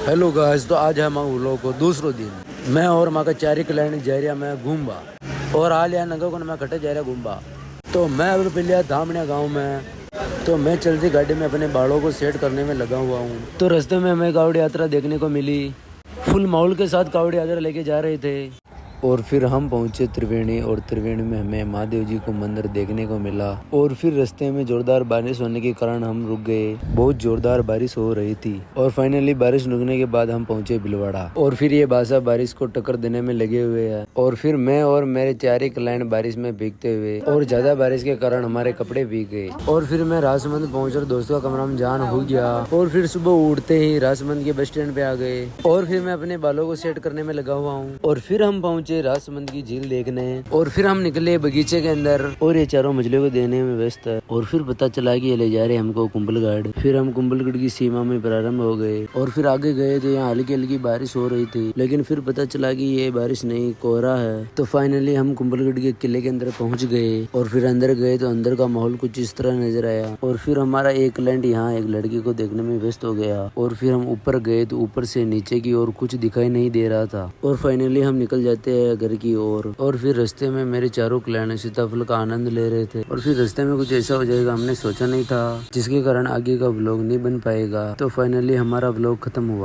Hello guys, तो आज हम लोगों को दूसरो दिन मैं और माँ का चारी क्लाइंट जा रहा मैं घूमबा और हाल या नंगा को मैं कटे जा रहा घूमबा। तो मैं अभी पहले धामनिया गांव में तो मैं चलती गाड़ी में अपने बालों को सेट करने में लगा हुआ हूँ। तो रास्ते में हमें कावड़ यात्रा देखने को मिली। फुल माहौल के साथ कावड़ यात्रा लेके जा रहे थे और फिर हम पहुंचे त्रिवेणी और त्रिवेणी में हमें महादेव जी को मंदिर देखने को मिला। और फिर रास्ते में जोरदार बारिश होने के कारण हम रुक गए। बहुत जोरदार बारिश हो रही थी और फाइनली बारिश रुकने के बाद हम पहुंचे बिलवाड़ा। और फिर ये बासा बारिश को टक्कर देने में लगे हुए हैं और फिर मैं और मेरे चारे क्लाइंट बारिश में भीगते हुए और ज्यादा बारिश के कारण हमारे कपड़े भीग गए। और फिर मैं राजमंद पहुंचकर दोस्तों का कमरा में जान हो गया। और फिर सुबह उठते ही राजमंद के बस स्टैंड पे आ गए और फिर मैं अपने बालों को सेट करने में लगा हुआ हूँ। और फिर हम पहुंचे राजसमंद की झील देखने और फिर हम निकले बगीचे के अंदर और ये चारों मछलियों को देने में व्यस्त है। और फिर पता चला कि ये ले जा रहे हमको कुंभलगढ़। फिर हम कुंभलगढ़ की सीमा में प्रारंभ हो गए और फिर आगे गए तो यहाँ हल्की हल्की बारिश हो रही थी, लेकिन फिर पता चला कि ये बारिश नहीं कोहरा है। तो फाइनली हम कुंभलगढ़ के किले के अंदर पहुंच गए और फिर अंदर गए तो अंदर का माहौल कुछ इस तरह नजर आया। और फिर हमारा एक क्लाइंट यहाँ एक लड़की को देखने में व्यस्त हो गया और फिर हम ऊपर गए तो ऊपर से नीचे की ओर कुछ दिखाई नहीं दे रहा था। और फाइनली हम निकल जाते हैं घर की ओर। और फिर रास्ते में मेरे चारों क्लाइंट सीताफल का आनंद ले रहे थे और फिर रास्ते में कुछ ऐसा हो जाएगा हमने सोचा नहीं था, जिसके कारण आगे का व्लॉग नहीं बन पाएगा। तो फाइनली हमारा व्लॉग खत्म हुआ।